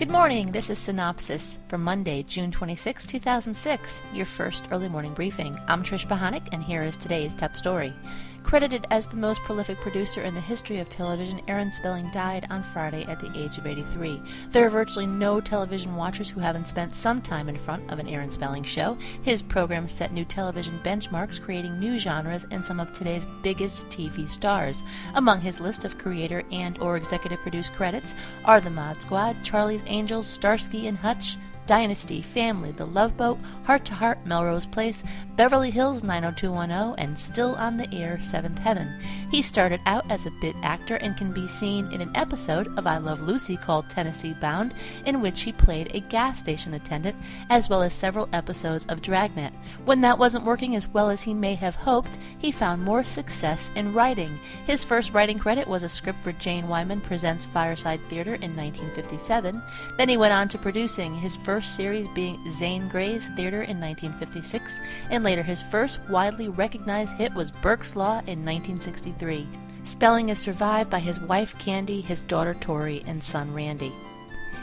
Good morning, this is Cynopsis for Monday, June 26, 2006, your first early morning briefing. I'm Trish Bahanik, and here is today's top story. Credited as the most prolific producer in the history of television, Aaron Spelling died on Friday at the age of 83. There are virtually no television watchers who haven't spent some time in front of an Aaron Spelling show. His programs set new television benchmarks, creating new genres and some of today's biggest TV stars. Among his list of creator and or executive produced credits are The Mod Squad, Charlie's Angels, Starsky and Hutch, Dynasty, Family, The Love Boat, Heart to Heart, Melrose Place, Beverly Hills 90210, and Still on the Air, Seventh Heaven. He started out as a bit actor and can be seen in an episode of I Love Lucy called Tennessee Bound, in which he played a gas station attendant, as well as several episodes of Dragnet. When that wasn't working as well as he may have hoped, he found more success in writing. His first writing credit was a script for Jane Wyman Presents Fireside Theater in 1957. Then he went on to producing, his first series being Zane Grey's Theater in 1956, and later his first widely recognized hit was Burke's Law in 1963. Spelling is survived by his wife Candy, his daughter Tori, and son Randy.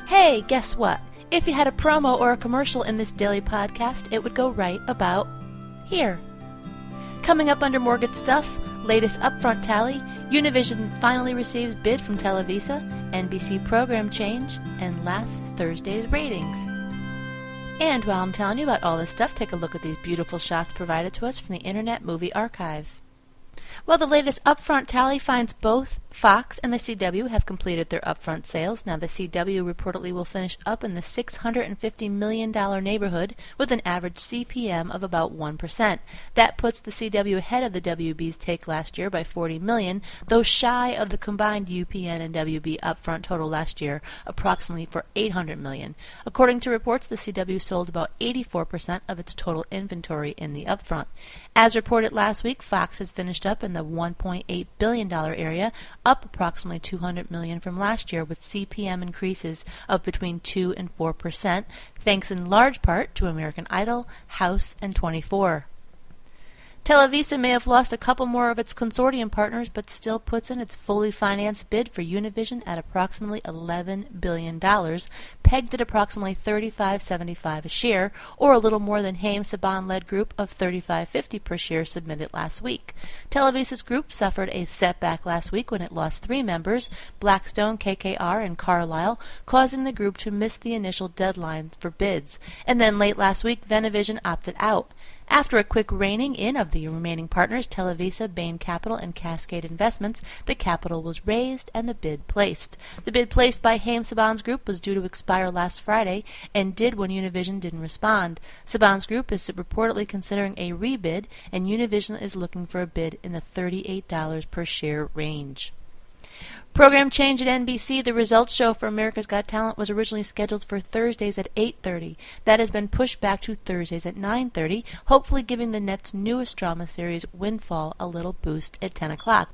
Hey, guess what? If you had a promo or a commercial in this daily podcast, it would go right about here. Coming up under more good stuff, latest upfront tally, Univision finally receives bid from Televisa, NBC program change, and last Thursday's ratings. And while I'm telling you about all this stuff, take a look at these beautiful shots provided to us from the Internet Movie Archive. Well, the latest upfront tally finds both Fox and the CW have completed their upfront sales. Now, the CW reportedly will finish up in the $650 million neighborhood with an average CPM of about 1%. That puts the CW ahead of the WB's take last year by $40 million, though shy of the combined UPN and WB upfront total last year, approximately for $800 million. According to reports, the CW sold about 84% of its total inventory in the upfront. As reported last week, Fox has finished up in the $1.8 billion area, up approximately $200 million from last year, with CPM increases of between 2 and 4%, thanks in large part to American Idol, House, and 24. Televisa may have lost a couple more of its consortium partners, but still puts in its fully financed bid for Univision at approximately $11 billion, pegged at approximately $35.75 a share, or a little more than Haim Saban-led group of $35.50 per share submitted last week. Televisa's group suffered a setback last week when it lost 3 members, Blackstone, KKR, and Carlyle, causing the group to miss the initial deadline for bids. And then late last week, Univision opted out. After a quick reining in of the remaining partners, Televisa, Bain Capital, and Cascade Investments, the capital was raised and the bid placed. The bid placed by Haim Saban's group was due to expire last Friday and did when Univision didn't respond. Saban's group is reportedly considering a rebid, and Univision is looking for a bid in the $38 per share range. Program change at NBC. The results show for America's Got Talent was originally scheduled for Thursdays at 8:30. That has been pushed back to Thursdays at 9:30, hopefully giving the net's newest drama series, Windfall, a little boost at 10 o'clock.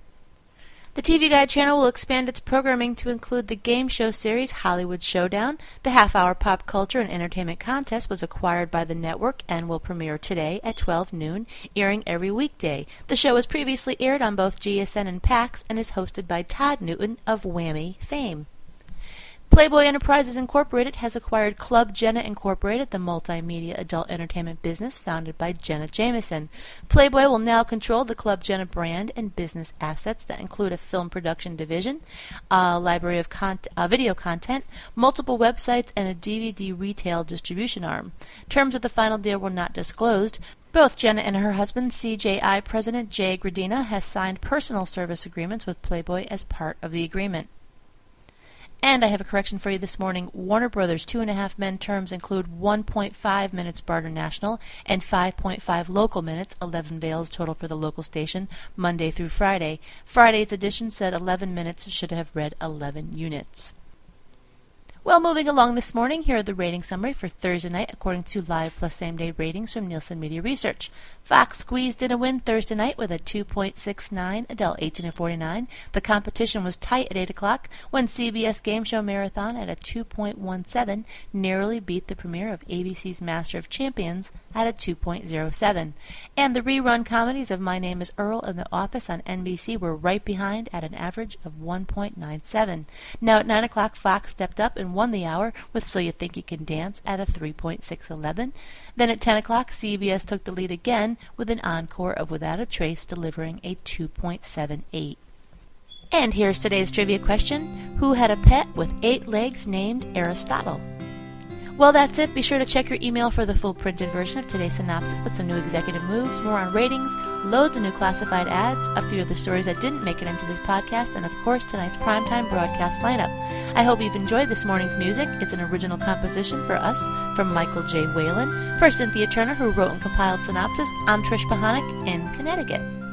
The TV Guide channel will expand its programming to include the game show series Hollywood Showdown. The half-hour pop culture and entertainment contest was acquired by the network and will premiere today at 12 noon, airing every weekday. The show was previously aired on both GSN and PAX and is hosted by Todd Newton of Whammy fame. Playboy Enterprises Incorporated has acquired Club Jenna Incorporated, the multimedia adult entertainment business founded by Jenna Jameson. Playboy will now control the Club Jenna brand and business assets that include a film production division, a library of video content, multiple websites, and a DVD retail distribution arm. Terms of the final deal were not disclosed. Both Jenna and her husband, CJI President Jay Gradina, has signed personal service agreements with Playboy as part of the agreement. And I have a correction for you this morning. Warner Brothers' 2.5 Men terms include 1.5 minutes Barter National and 5.5 local minutes, 11 vales total for the local station, Monday through Friday. Friday's edition said 11 minutes should have read 11 units. Well, moving along this morning, here are the rating summary for Thursday night according to live plus same-day ratings from Nielsen Media Research. Fox squeezed in a win Thursday night with a 2.69 adult 18-49. The competition was tight at 8 o'clock when CBS Game Show Marathon at a 2.17 narrowly beat the premiere of ABC's Master of Champions at a 2.07. And the rerun comedies of My Name is Earl and The Office on NBC were right behind at an average of 1.97. Now at 9 o'clock, Fox stepped up and won the hour with So You Think You Can Dance at a 3.611. Then at 10 o'clock, CBS took the lead again with an encore of Without a Trace delivering a 2.78. And here's today's trivia question. Who had a pet with 8 legs named Aristotle? Well, that's it. Be sure to check your email for the full printed version of today's synopsis with some new executive moves, more on ratings, loads of new classified ads, a few of the stories that didn't make it into this podcast, and of course tonight's primetime broadcast lineup. I hope you've enjoyed this morning's music. It's an original composition for us from Michael J. Whalen. For Cynthia Turner, who wrote and compiled Cynopsis, I'm Trish Pahanik in Connecticut.